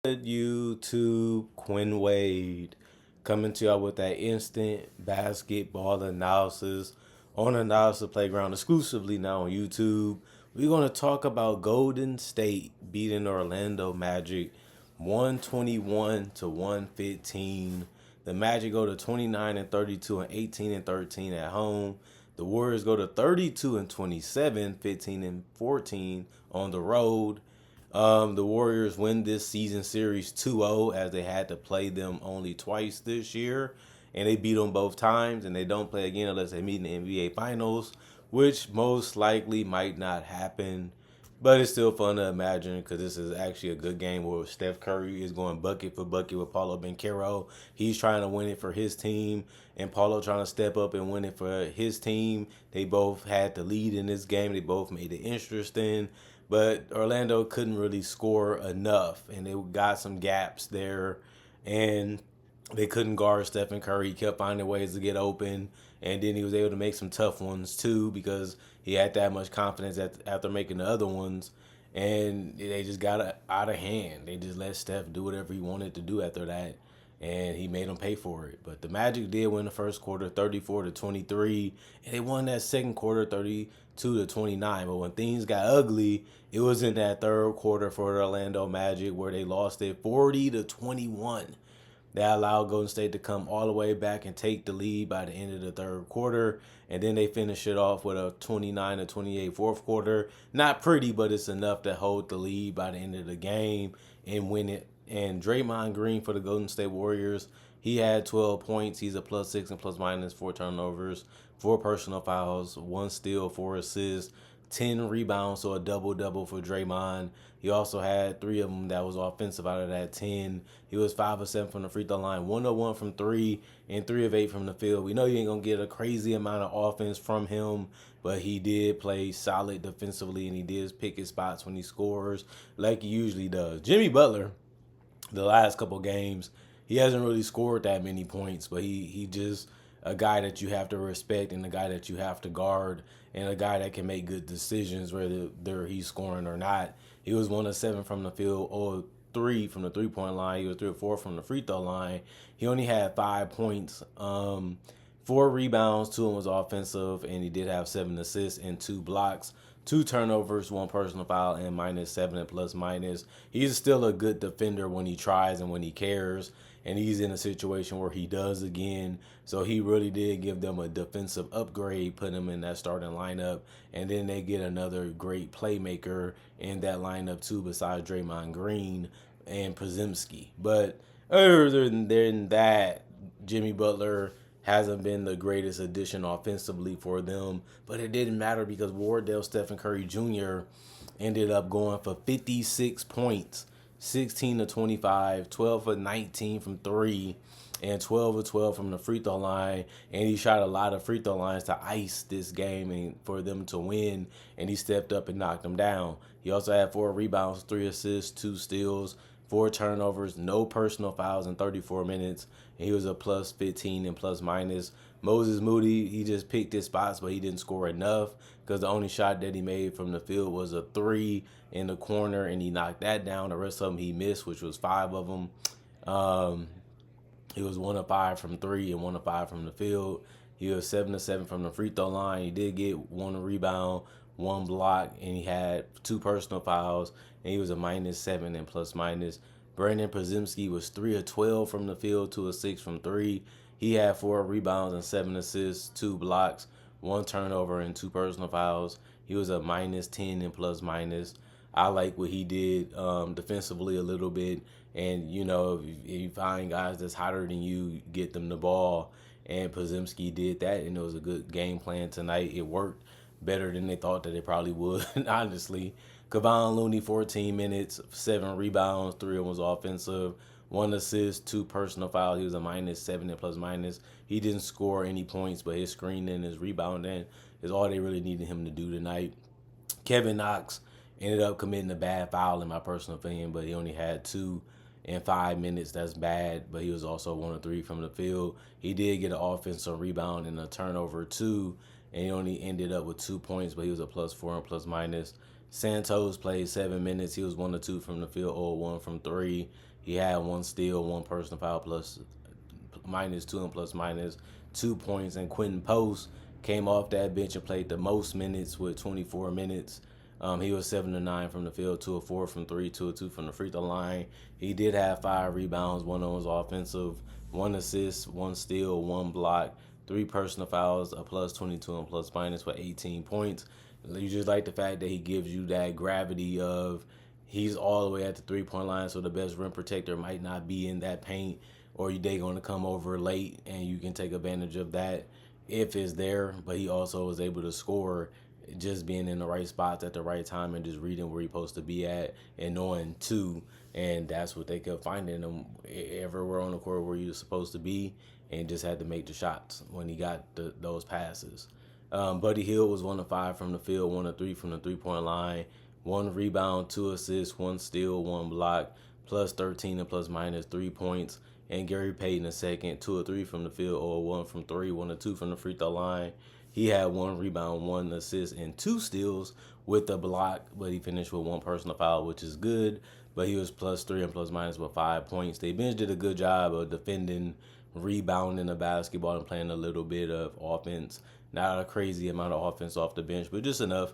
YouTube, Quinn Wade coming to y'all with that instant basketball analysis on Analysis Playground exclusively now on YouTube. We're going to talk about Golden State beating Orlando Magic 121 to 115. The Magic go to 29 and 32 and 18 and 13 at home. The Warriors go to 32 and 27, 15 and 14 on the road. The Warriors win this season series 2-0 as they had to play them only twice this year. And they beat them both times, and they don't play again unless they meet in the NBA Finals, which most likely might not happen. But it's still fun to imagine because this is actually a good game where Steph Curry is going bucket for bucket with Paulo Banchero. He's trying to win it for his team, and Paulo trying to step up and win it for his team. They both had the lead in this game. They both made it interesting. But Orlando couldn't really score enough, and they got some gaps there, and they couldn't guard Stephen Curry. He kept finding ways to get open, and then he was able to make some tough ones too because he had that much confidence after making the other ones, and they just got out of hand. They just let Steph do whatever he wanted to do after that, and he made them pay for it. But the Magic did win the first quarter 34 to 23, and they won that second quarter 32 to 29. But when things got ugly, it was in that third quarter for the Orlando Magic where they lost it 40 to 21. That allowed Golden State to come all the way back and take the lead by the end of the third quarter. And then they finish it off with a 29 to 28 fourth quarter. Not pretty, but it's enough to hold the lead by the end of the game and win it. And Draymond Green for the Golden State Warriors, he had 12 points. He's a +6 and plus minus, 4 turnovers, 4 personal fouls, 1 steal, 4 assists, 10 rebounds, so a double-double for Draymond. He also had 3 of them that was offensive out of that 10. He was 5 of 7 from the free throw line, 1 of 1 from 3, and 3 of 8 from the field. We know you ain't going to get a crazy amount of offense from him, but he did play solid defensively, and he did pick his spots when he scores like he usually does. Jimmy Butler, the last couple games, he hasn't really scored that many points, but he just a guy that you have to respect and a guy that you have to guard and a guy that can make good decisions whether he's scoring or not. He was 1 of 7 from the field or 3 from the 3-point line. He was 3 or 4 from the free throw line. He only had 5 points, 4 rebounds, 2 of them was offensive, and he did have 7 assists and 2 blocks. 2 turnovers, 1 personal foul, and -7 and plus minus. He's still a good defender when he tries and when he cares. And he's in a situation where he does again. So he really did give them a defensive upgrade, put him in that starting lineup. And then they get another great playmaker in that lineup too, besides Draymond Green and Podziemski. But other than that, Jimmy Butler hasn't been the greatest addition offensively for them. But it didn't matter because Wardell Stephen Curry Jr. ended up going for 56 points, 16 to 25, 12 for 19 from 3, and 12 of 12 from the free throw line. And he shot a lot of free throw lines to ice this game and for them to win. And he stepped up and knocked them down. He also had 4 rebounds, 3 assists, 2 steals, 4 turnovers, no personal fouls in 34 minutes. And he was a +15 and plus minus. Moses Moody, he just picked his spots, but he didn't score enough because the only shot that he made from the field was a 3 in the corner, and he knocked that down. The rest of them he missed, which was 5 of them. He was 1 of 5 from 3 and 1 of 5 from the field. He was 7 of 7 from the free throw line. He did get 1 rebound, 1 block, and he had 2 personal fouls, and he was a -7 and plus minus. Brandon Podziemski was 3 of 12 from the field, 2 of 6 from 3. He had 4 rebounds and 7 assists, 2 blocks, 1 turnover, and 2 personal fouls. He was a -10 and plus minus. I like what he did defensively a little bit. And, you know, if you find guys that's hotter than you, get them the ball. And Podziemski did that, and it was a good game plan tonight. It worked better than they thought that it probably would, honestly. Kevon Looney, 14 minutes, 7 rebounds, 3 of them was offensive, 1 assist, 2 personal fouls. He was a -7 and plus minus. He didn't score any points, but his screening and his rebounding is all they really needed him to do tonight. Kevin Knox ended up committing a bad foul in my personal opinion, but he only had 2 in 5 minutes. That's bad, but he was also 1 of 3 from the field. He did get an offensive rebound and a turnover too, and he only ended up with 2 points, but he was a +4 and plus minus. Santos played 7 minutes. He was 1 of 2 from the field, or 1 from 3. He had 1 steal, 1 personal foul, plus minus 2 and plus minus 2 points. And Quentin Post came off that bench and played the most minutes with 24 minutes. He was 7 of 9 from the field, 2 of 4 from 3, 2 of 2 from the free throw line. He did have 5 rebounds, 1 on his offensive, 1 assist, 1 steal, 1 block, 3 personal fouls, a plus 22 and plus minus for 18 points. You just like the fact that he gives you that gravity of he's all the way at the 3-point line, so the best rim protector might not be in that paint, or they going to come over late, and you can take advantage of that if it's there. But he also was able to score just being in the right spots at the right time and just reading where he's supposed to be at and knowing too. And that's what they kept finding him everywhere on the court where he was supposed to be, and just had to make the shots when he got those passes. Buddy Hield was 1 of 5 from the field, 1 of 3 from the 3-point line, 1 rebound, 2 assists, 1 steal, 1 block, plus 13 and plus minus 3 points. And Gary Payton II, 2 of 3 from the field, or 1 from 3, 1 of 2 from the free throw line. He had 1 rebound, 1 assist, and 2 steals with a block, but he finished with 1 personal foul, which is good. But he was plus 3 and plus minus with 5 points. The bench did a good job of defending, rebounding the basketball, and playing a little bit of offense. Not a crazy amount of offense off the bench, but just enough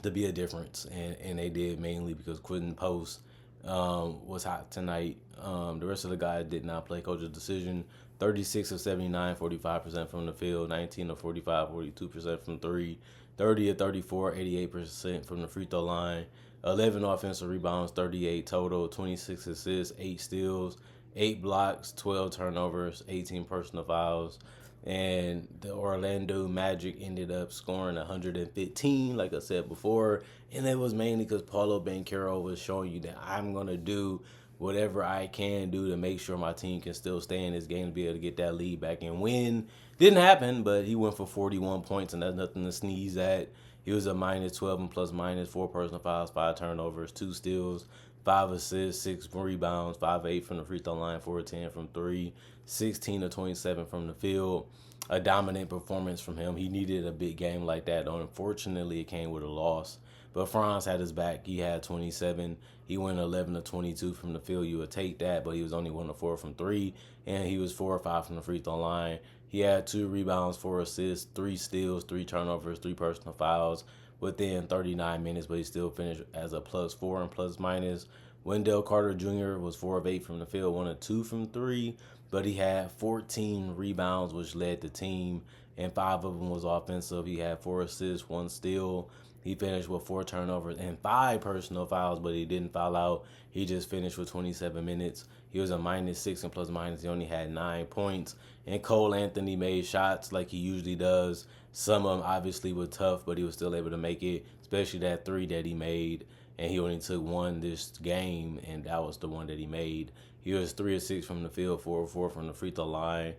to be a difference. And they did, mainly because Quentin Post was hot tonight. The rest of the guys did not play. Coach's decision: 36 of 79, 45% from the field, 19 of 45, 42% from 3, 30 of 34, 88% from the free throw line, 11 offensive rebounds, 38 total, 26 assists, 8 steals, 8 blocks, 12 turnovers, 18 personal fouls. And the Orlando Magic ended up scoring 115, like I said before. And it was mainly because Paolo Banchero was showing you that I'm going to do whatever I can do to make sure my team can still stay in this game to be able to get that lead back and win. Didn't happen, but he went for 41 points, and that's nothing to sneeze at. He was a minus 12 and plus minus, 4 personal fouls, 5 turnovers, 2 steals, 5 assists, 6 rebounds, 5 of 8 from the free throw line, 4 of 10 from 3, 16 of 27 from the field. A dominant performance from him. He needed a big game like that. Unfortunately, it came with a loss. But Franz had his back. He had 27. He went 11 of 22 from the field. You would take that, but he was only 1 of 4 from 3, and he was 4 or 5 from the free throw line. He had 2 rebounds, 4 assists, 3 steals, 3 turnovers, 3 personal fouls within 39 minutes, but he still finished as a plus 4 and plus minus. Wendell Carter Jr. was 4 of 8 from the field, 1 of 2 from 3, but he had 14 rebounds, which led the team, and 5 of them was offensive. He had 4 assists, 1 steal. He finished with 4 turnovers and 5 personal fouls, but he didn't foul out. He just finished with 27 minutes. He was a minus 6 and plus minus. He only had 9 points. And Cole Anthony made shots like he usually does. Some of them obviously were tough, but he was still able to make it, especially that 3 that he made. And he only took 1 this game, and that was the one that he made. He was 3 of 6 from the field, 4 of 4 from the free throw line,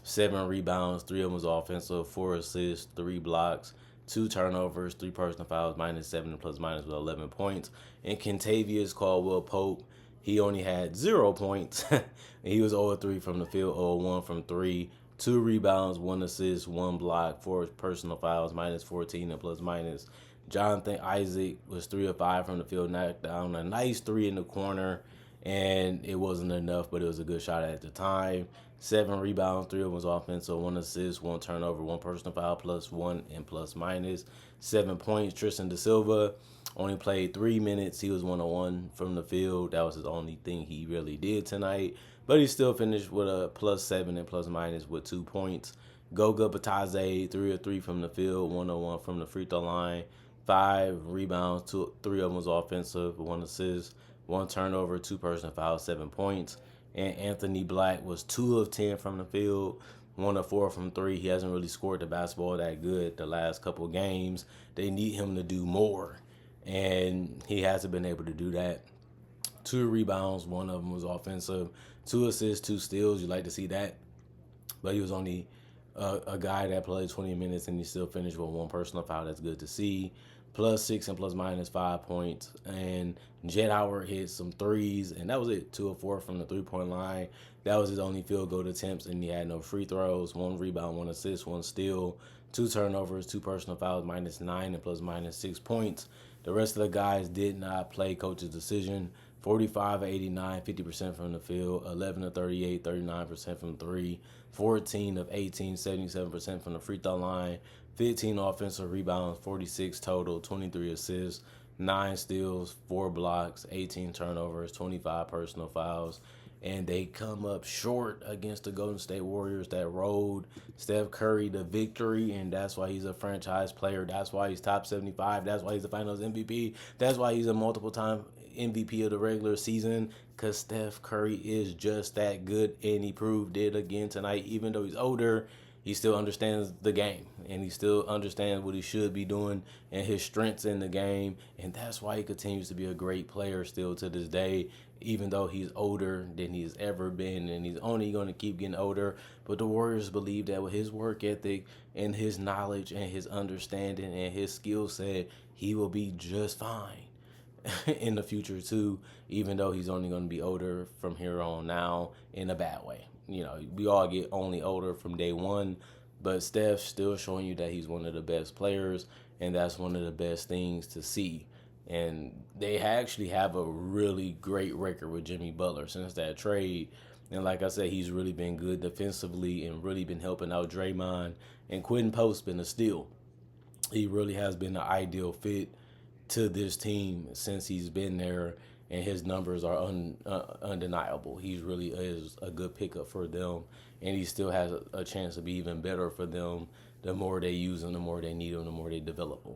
7 rebounds, 3 of them was offensive, 4 assists, 3 blocks, 2 turnovers, 3 personal fouls, minus 7 plus minus with 11 points. And Kentavious Caldwell Pope, he only had 0 points. He was 0 of 3 from the field, 0 of 1 from 3, 2 rebounds, 1 assist, 1 block, 4 personal fouls, minus 14 and plus minus. Jonathan Isaac was 3 of 5 from the field, knocked down a nice 3 in the corner, and it wasn't enough, but it was a good shot at the time. 7 rebounds, 3 of them was offensive, 1 assist, 1 turnover, 1 personal foul, plus 1 and plus minus. 7 points. Tristan Da Silva only played 3 minutes. He was 1 of 1 from the field. That was his only thing he really did tonight. But he still finished with a plus 7 and plus minus with 2 points. Goga Batadze, 3 of 3 from the field, 1 of 1 from the free throw line. 5 rebounds, 3 of them was offensive, 1 assist, 1 turnover, 2 personal fouls, 7 points. And Anthony Black was 2 of 10 from the field, 1 of 4 from 3. He hasn't really scored the basketball that good the last couple of games. They need him to do more, and he hasn't been able to do that. 2 rebounds, 1 of them was offensive, 2 assists, 2 steals. You like to see that, but he was only a guy that played 20 minutes, and he still finished with 1 personal foul. That's good to see. Plus 6 and plus minus 5 points. And Jett Howard hit some threes, and that was it. 2 of 4 from the 3-point line. That was his only field goal attempts, and he had no free throws. 1 rebound, 1 assist, 1 steal, 2 turnovers, 2 personal fouls, minus 9 and plus minus 6 points. The rest of the guys did not play coach's decision. 45 of 89, 50% from the field, 11 of 38, 39% from three, 14 of 18, 77% from the free throw line, 15 offensive rebounds, 46 total, 23 assists, 9 steals, 4 blocks, 18 turnovers, 25 personal fouls. And they come up short against the Golden State Warriors that rode Steph Curry to victory, and that's why he's a franchise player. That's why he's top 75. That's why he's the Finals MVP. That's why he's a multiple-time MVP of the regular season, because Steph Curry is just that good, and he proved it again tonight. Even though he's older, he still understands the game, and he still understands what he should be doing and his strengths in the game, and that's why he continues to be a great player still to this day, even though he's older than he's ever been, and he's only going to keep getting older. But the Warriors believe that with his work ethic and his knowledge and his understanding and his skill set, he will be just fine in the future too, even though he's only going to be older from here on now in a bad way. You know, we all get only older from day one, but Steph's still showing you that he's one of the best players, and that's one of the best things to see. And they actually have a really great record with Jimmy Butler since that trade. And like I said, he's really been good defensively and really been helping out Draymond. And Quentin Post's been a steal. He really has been the ideal fit to this team since he's been there, and his numbers are undeniable. He really is a good pickup for them, and he still has a chance to be even better for them the more they use him, the more they need him, the more they develop him.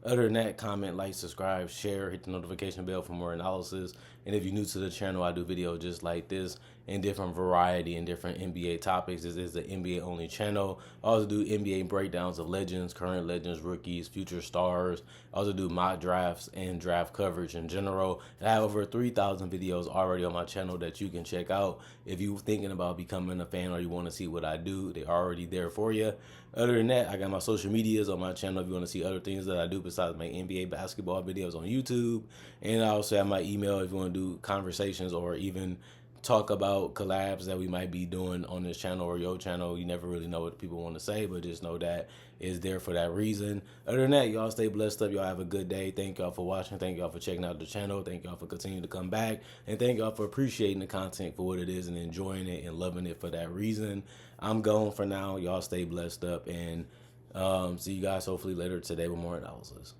Other than that, comment, like, subscribe, share, hit the notification bell for more analysis. And if you're new to the channel, I do videos just like this in different variety and different NBA topics. This is the NBA only channel. I also do NBA breakdowns of legends, current legends, rookies, future stars. I also do mock drafts and draft coverage in general. And I have over 3,000 videos already on my channel that you can check out. If you're thinking about becoming a fan or you want to see what I do, they're already there for you. Other than that, I got my social medias on my channel if you want to see other things that I do besides my NBA basketball videos on YouTube. And I also have my email if you want to do conversations or even talk about collabs that we might be doing on this channel or your channel. You never really know what people want to say, but just know that it's there for that reason. Other than that, y'all stay blessed up. Y'all have a good day. Thank y'all for watching. Thank y'all for checking out the channel. Thank y'all for continuing to come back. And thank y'all for appreciating the content for what it is and enjoying it and loving it for that reason. I'm going for now. Y'all stay blessed up, and see you guys hopefully later today with more analysis.